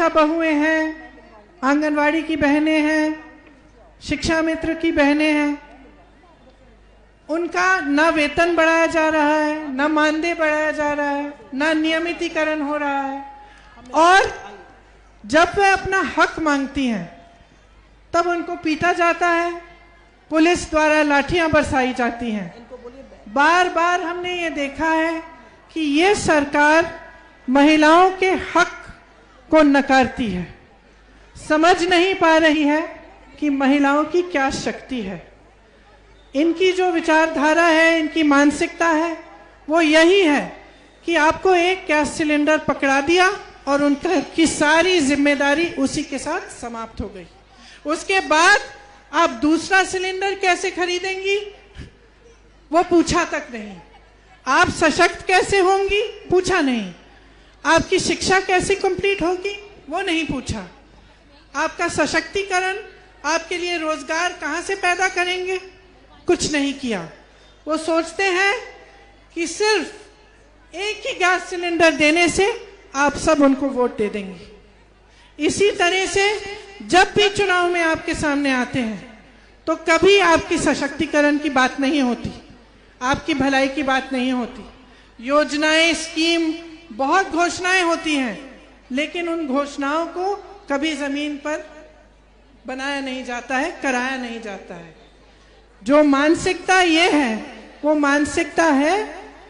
आशा बहुएं हैं, आंगनवाड़ी की बहनें हैं, शिक्षा मित्र की बहनें हैं, उनका ना वेतन बढ़ाया जा रहा है, ना मानदेय बढ़ाया जा रहा है, ना नियमितीकरण हो रहा है। और जब वे अपना हक मांगती हैं तब उनको पीटा जाता है, पुलिस द्वारा लाठियां बरसाई जाती हैं। बार बार हमने ये देखा है कि ये सरकार महिलाओं के हक को नकारती है, समझ नहीं पा रही है कि महिलाओं की क्या शक्ति है। इनकी जो विचारधारा है, इनकी मानसिकता है, वो यही है कि आपको एक गैस सिलेंडर पकड़ा दिया और उनकी सारी जिम्मेदारी उसी के साथ समाप्त हो गई। उसके बाद आप दूसरा सिलेंडर कैसे खरीदेंगी वो पूछा तक नहीं, आप सशक्त कैसे होंगी पूछा नहीं, आपकी शिक्षा कैसे कंप्लीट होगी वो नहीं पूछा, आपका सशक्तिकरण, आपके लिए रोजगार कहां से पैदा करेंगे, कुछ नहीं किया। वो सोचते हैं कि सिर्फ एक ही गैस सिलेंडर देने से आप सब उनको वोट दे देंगे। इसी तरह से जब भी चुनाव में आपके सामने आते हैं तो कभी आपकी सशक्तिकरण की बात नहीं होती, आपकी भलाई की बात नहीं होती। योजनाएं, स्कीम, बहुत घोषणाएं होती हैं, लेकिन उन घोषणाओं को कभी जमीन पर बनाया नहीं जाता है, कराया नहीं जाता है। जो मानसिकता ये है वो मानसिकता है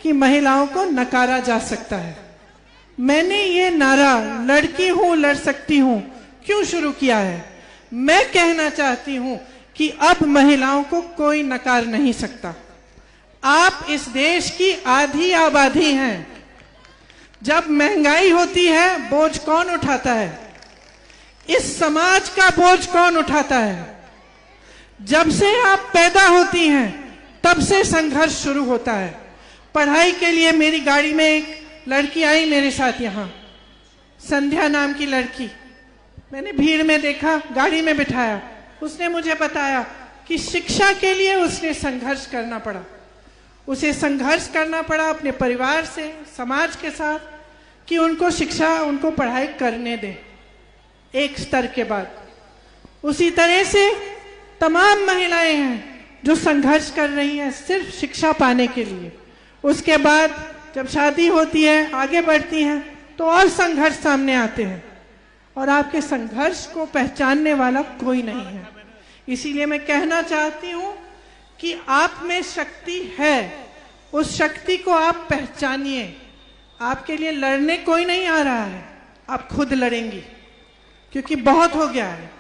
कि महिलाओं को नकारा जा सकता है। मैंने ये नारा लड़की हूं लड़ सकती हूं क्यों शुरू किया है? मैं कहना चाहती हूं कि अब महिलाओं को कोई नकार नहीं सकता। आप इस देश की आधी आबादी हैं। जब महंगाई होती है बोझ कौन उठाता है? इस समाज का बोझ कौन उठाता है? जब से आप पैदा होती हैं तब से संघर्ष शुरू होता है। पढ़ाई के लिए मेरी गाड़ी में एक लड़की आई मेरे साथ, यहाँ संध्या नाम की लड़की, मैंने भीड़ में देखा, गाड़ी में बिठाया, उसने मुझे बताया कि शिक्षा के लिए उसने संघर्ष करना पड़ा। उसे संघर्ष करना पड़ा अपने परिवार से, समाज के साथ, कि उनको शिक्षा, उनको पढ़ाई करने दें एक स्तर के बाद। उसी तरह से तमाम महिलाएं हैं जो संघर्ष कर रही हैं सिर्फ शिक्षा पाने के लिए। उसके बाद जब शादी होती है, आगे बढ़ती हैं, तो और संघर्ष सामने आते हैं और आपके संघर्ष को पहचानने वाला कोई नहीं है। इसीलिए मैं कहना चाहती हूं कि आप में शक्ति है, उस शक्ति को आप पहचानिए। आपके लिए लड़ने कोई नहीं आ रहा है, आप खुद लड़ेंगी, क्योंकि बहुत हो गया है।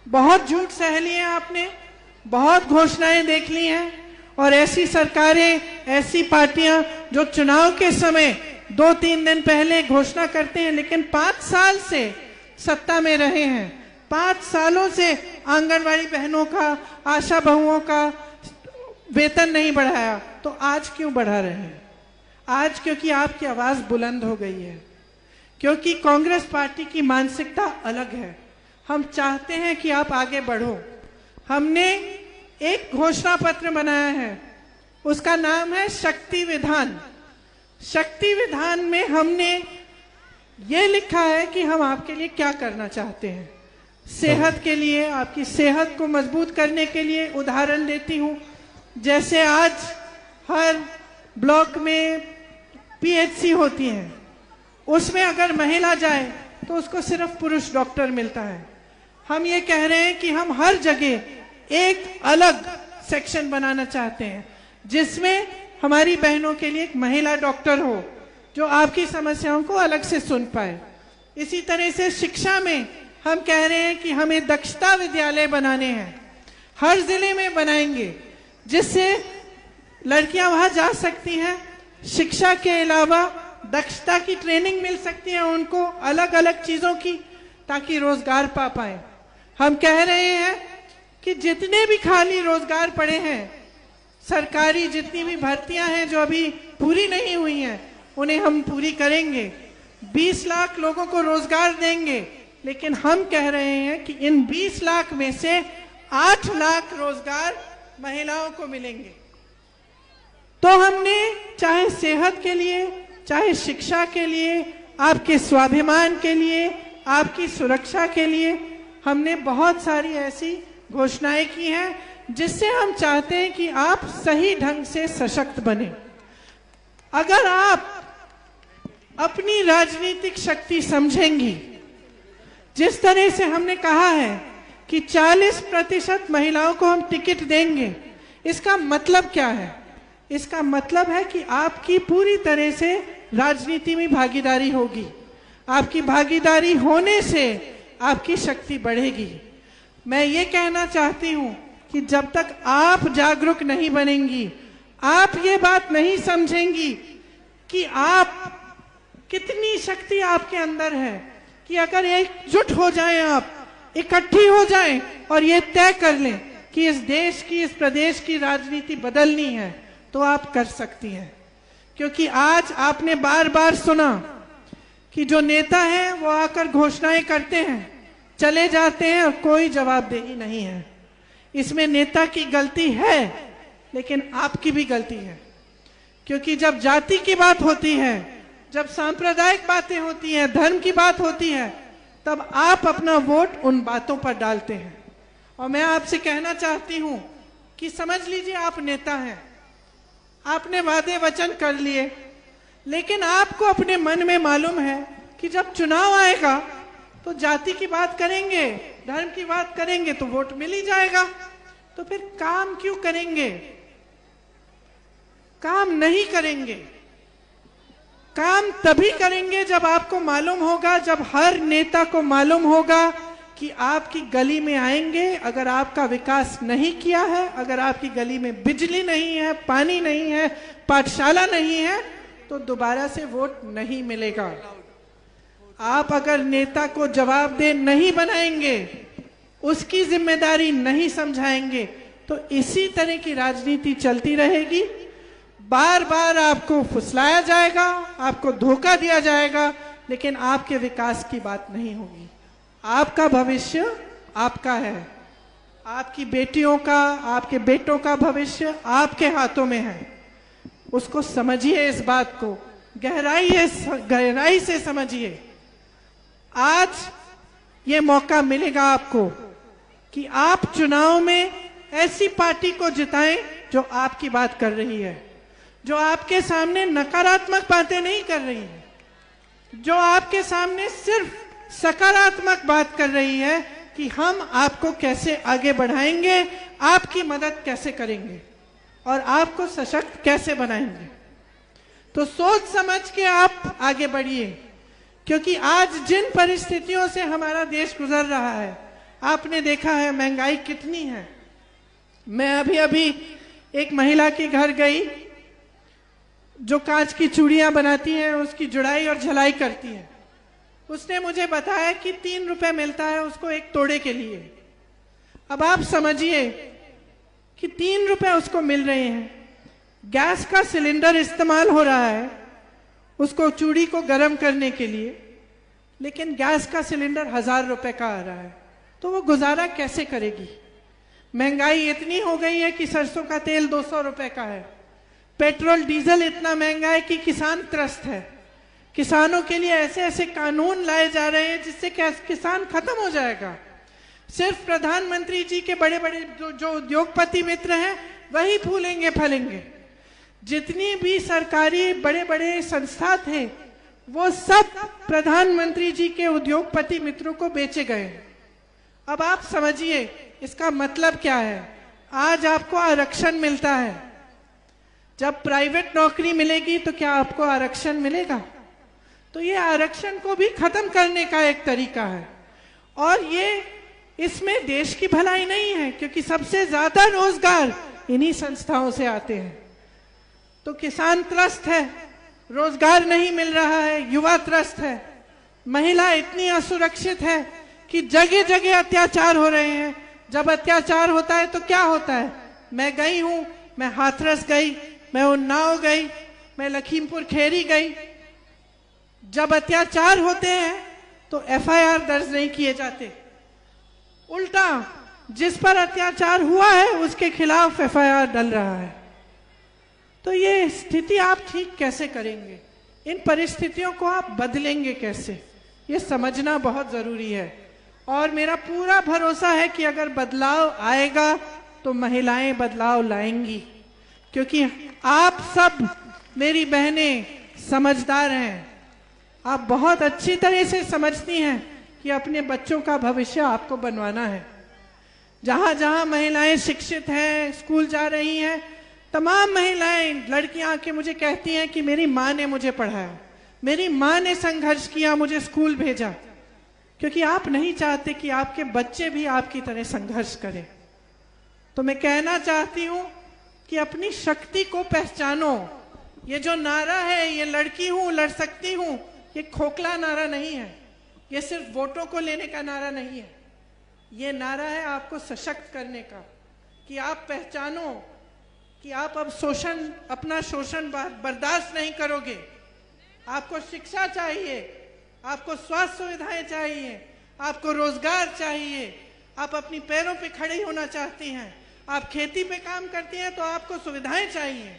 बहुत झूठ सह लिए आपने, बहुत घोषणाएं देख ली हैं, और ऐसी सरकारें, ऐसी पार्टियां जो चुनाव के समय 2-3 दिन पहले घोषणा करते हैं, लेकिन 5 साल से सत्ता में रहे हैं। 5 सालों से आंगनवाड़ी बहनों का, आशा बहुओं का वेतन नहीं बढ़ाया, तो आज क्यों बढ़ा रहे हैं? आज क्योंकि आपकी आवाज बुलंद हो गई है, क्योंकि कांग्रेस पार्टी की मानसिकता अलग है। हम चाहते हैं कि आप आगे बढ़ो। हमने एक घोषणा पत्र बनाया है, उसका नाम है शक्ति विधान। शक्ति विधान में हमने ये लिखा है कि हम आपके लिए क्या करना चाहते हैं। सेहत के लिए, आपकी सेहत को मजबूत करने के लिए उदाहरण देती हूँ। जैसे आज हर ब्लॉक में पीएचसी होती है, उसमें अगर महिला जाए तो उसको सिर्फ पुरुष डॉक्टर मिलता है। हम ये कह रहे हैं कि हम हर जगह एक अलग सेक्शन बनाना चाहते हैं, जिसमें हमारी बहनों के लिए एक महिला डॉक्टर हो, जो आपकी समस्याओं को अलग से सुन पाए। इसी तरह से शिक्षा में हम कह रहे हैं कि हमें दक्षता विद्यालय बनाने हैं, हर जिले में बनाएंगे, जिससे लड़कियां वहां जा सकती हैं, शिक्षा के अलावा दक्षता की ट्रेनिंग मिल सकती है उनको, अलग अलग चीजों की, ताकि रोजगार पा पाए। हम कह रहे हैं कि जितने भी खाली रोजगार पड़े हैं, सरकारी जितनी भी भर्तियां हैं जो अभी पूरी नहीं हुई हैं, उन्हें हम पूरी करेंगे। 20 लाख लोगों को रोजगार देंगे, लेकिन हम कह रहे हैं कि इन 20 लाख में से 8 लाख रोजगार महिलाओं को मिलेंगे। तो हमने चाहे सेहत के लिए, चाहे शिक्षा के लिए, आपके स्वाभिमान के लिए, आपकी सुरक्षा के लिए हमने बहुत सारी ऐसी घोषणाएं की हैं जिससे हम चाहते हैं कि आप सही ढंग से सशक्त बने। अगर आप अपनी राजनीतिक शक्ति समझेंगी, जिस तरह से हमने कहा है कि 40% महिलाओं को हम टिकट देंगे, इसका मतलब क्या है? इसका मतलब है कि आपकी पूरी तरह से राजनीति में भागीदारी होगी। आपकी भागीदारी होने से आपकी शक्ति बढ़ेगी। मैं ये कहना चाहती हूं कि जब तक आप जागरूक नहीं बनेंगी, आप ये बात नहीं समझेंगी कि आप कितनी शक्ति आपके अंदर है, कि अगर एकजुट हो जाएं, आप इकट्ठी हो जाएं और ये तय कर लें कि इस देश की, इस प्रदेश की राजनीति बदलनी है, तो आप कर सकती हैं। क्योंकि आज आपने बार बार सुना कि जो नेता हैं वो आकर घोषणाएं करते हैं, चले जाते हैं और कोई जवाबदेही नहीं है। इसमें नेता की गलती है, लेकिन आपकी भी गलती है। क्योंकि जब जाति की बात होती है, जब सांप्रदायिक बातें होती हैं, धर्म की बात होती है, तब आप अपना वोट उन बातों पर डालते हैं। और मैं आपसे कहना चाहती हूं कि समझ लीजिए आप नेता हैं, आपने वादे वचन कर लिए, लेकिन आपको अपने मन में मालूम है कि जब चुनाव आएगा तो जाति की बात करेंगे, धर्म की बात करेंगे तो वोट मिल ही जाएगा। तो फिर काम क्यों करेंगे? काम नहीं करेंगे। काम तभी करेंगे जब आपको मालूम होगा, जब हर नेता को मालूम होगा कि आपकी गली में आएंगे, अगर आपका विकास नहीं किया है, अगर आपकी गली में बिजली नहीं है, पानी नहीं है, पाठशाला नहीं है, तो दोबारा से वोट नहीं मिलेगा। आप अगर नेता को जवाबदेह नहीं बनाएंगे, उसकी जिम्मेदारी नहीं समझाएंगे, तो इसी तरह की राजनीति चलती रहेगी। बार बार आपको फुसलाया जाएगा, आपको धोखा दिया जाएगा, लेकिन आपके विकास की बात नहीं होगी। आपका भविष्य आपका है, आपकी बेटियों का, आपके बेटों का भविष्य आपके हाथों में है। उसको समझिए, इस बात को गहराई से समझिए। आज ये मौका मिलेगा आपको कि आप चुनाव में ऐसी पार्टी को जिताएं जो आपकी बात कर रही है, जो आपके सामने नकारात्मक बातें नहीं कर रही है, जो आपके सामने सिर्फ सकारात्मक बात कर रही है कि हम आपको कैसे आगे बढ़ाएंगे, आपकी मदद कैसे करेंगे और आपको सशक्त कैसे बनाएंगे। तो सोच समझ के आप आगे बढ़िए, क्योंकि आज जिन परिस्थितियों से हमारा देश गुजर रहा है, आपने देखा है महंगाई कितनी है। मैं अभी एक महिला के घर गई जो कांच की चूड़ियां बनाती है, उसकी जुड़ाई और झलाई करती है। उसने मुझे बताया कि 3 रुपए मिलता है उसको एक तोड़े के लिए। अब आप समझिए कि 3 रुपए उसको मिल रहे हैं। गैस का सिलेंडर इस्तेमाल हो रहा है उसको चूड़ी को गर्म करने के लिए, लेकिन गैस का सिलेंडर 1000 रुपए का आ रहा है, तो वो गुजारा कैसे करेगी? महंगाई इतनी हो गई है कि सरसों का तेल 200 रुपए का है, पेट्रोल डीजल इतना महंगा है कि किसान त्रस्त है। किसानों के लिए ऐसे ऐसे कानून लाए जा रहे हैं जिससे किसान खत्म हो जाएगा। सिर्फ प्रधानमंत्री जी के बड़े बड़े जो उद्योगपति मित्र हैं वही फूलेंगे फलेंगे। जितनी भी सरकारी बड़े बड़े संस्था थे वो सब प्रधानमंत्री जी के उद्योगपति मित्रों को बेचे गए। अब आप समझिए इसका मतलब क्या है। आज आपको आरक्षण मिलता है, जब प्राइवेट नौकरी मिलेगी तो क्या आपको आरक्षण मिलेगा? तो ये आरक्षण को भी खत्म करने का एक तरीका है। और ये इसमें देश की भलाई नहीं है, क्योंकि सबसे ज्यादा रोजगार इन्हीं संस्थाओं से आते हैं। तो किसान त्रस्त है, रोजगार नहीं मिल रहा है, युवा त्रस्त है, महिला इतनी असुरक्षित है कि जगह जगह अत्याचार हो रहे हैं। जब अत्याचार होता है तो क्या होता है? मैं गई हूं, मैं हाथरस गई, मैं उन्नाव गई, मैं लखीमपुर खेरी गई। जब अत्याचार होते हैं तो एफआईआर दर्ज नहीं किए जाते, उल्टा जिस पर अत्याचार हुआ है उसके खिलाफ एफआईआर डल रहा है। तो ये स्थिति आप ठीक कैसे करेंगे? इन परिस्थितियों को आप बदलेंगे कैसे? ये समझना बहुत जरूरी है। और मेरा पूरा भरोसा है कि अगर बदलाव आएगा तो महिलाएं बदलाव लाएंगी, क्योंकि आप सब मेरी बहनें समझदार हैं। आप बहुत अच्छी तरह से समझती हैं कि अपने बच्चों का भविष्य आपको बनवाना है। जहां जहां महिलाएं शिक्षित हैं, स्कूल जा रही हैं, तमाम महिलाएं, लड़कियां आके मुझे कहती हैं कि मेरी माँ ने मुझे पढ़ाया, मेरी माँ ने संघर्ष किया, मुझे स्कूल भेजा, क्योंकि आप नहीं चाहते कि आपके बच्चे भी आपकी तरह संघर्ष करें। तो मैं कहना चाहती हूं कि अपनी शक्ति को पहचानो। ये जो नारा है, ये लड़की हूं, लड़ सकती हूं, ये खोखला नारा नहीं है, ये सिर्फ वोटों को लेने का नारा नहीं है। ये नारा है आपको सशक्त करने का, कि आप पहचानो कि आप अब अपना शोषण बर्दाश्त नहीं करोगे। आपको शिक्षा चाहिए, आपको स्वास्थ्य सुविधाएं चाहिए, आपको रोजगार चाहिए, आप अपनी पैरों पे खड़ी होना चाहती हैं, आप खेती पे काम करती हैं तो आपको सुविधाएं चाहिए।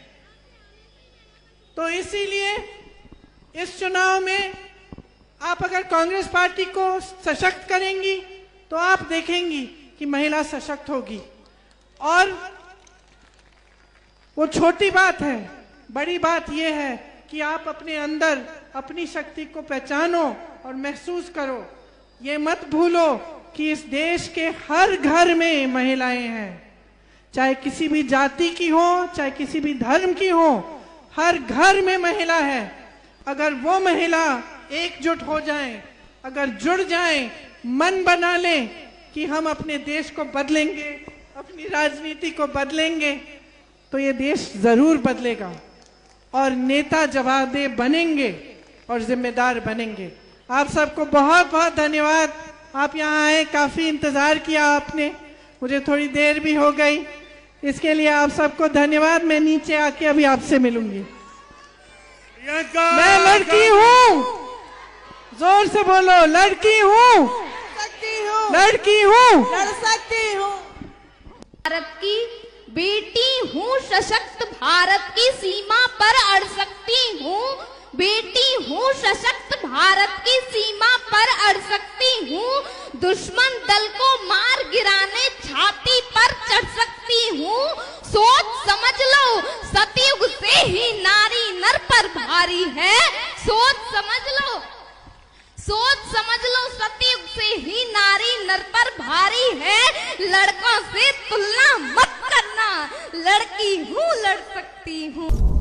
तो इसीलिए इस चुनाव में आप अगर कांग्रेस पार्टी को सशक्त करेंगी तो आप देखेंगी कि महिला सशक्त होगी। और वो छोटी बात है, बड़ी बात यह है कि आप अपने अंदर अपनी शक्ति को पहचानो और महसूस करो। ये मत भूलो कि इस देश के हर घर में महिलाएं हैं, चाहे किसी भी जाति की हो, चाहे किसी भी धर्म की हो, हर घर में महिला है। अगर वो महिला एकजुट हो जाएं, अगर जुड़ जाएं, मन बना लें कि हम अपने देश को बदलेंगे, अपनी राजनीति को बदलेंगे, तो ये देश जरूर बदलेगा और नेता जवाबदेह बनेंगे और जिम्मेदार बनेंगे। आप सबको बहुत बहुत धन्यवाद। आप यहाँ आए, काफी इंतजार किया आपने, मुझे थोड़ी देर भी हो गई, इसके लिए आप सबको धन्यवाद। मैं नीचे आके अभी आपसे मिलूंगी। मैं लड़की हूँ, जोर से बोलो, लड़की हूँ, लड़की हूँ, लड़ सकती हूँ। भारत की बेटी हूँ, सशक्त भारत की सीमा पर अड़ सकती हूँ। बेटी हूँ, सशक्त भारत की सीमा पर अड़ सकती हूँ। दुश्मन दल को मार गिराने छाती पर चढ़ सकती हूँ। सोच समझ लो, सतयुग से ही नारी नर पर भारी है। सोच समझ लो, सतयुग से ही नारी नर पर भारी है। लड़कों से तुलना मत करना, लड़की हूँ, लड़ सकती हूँ।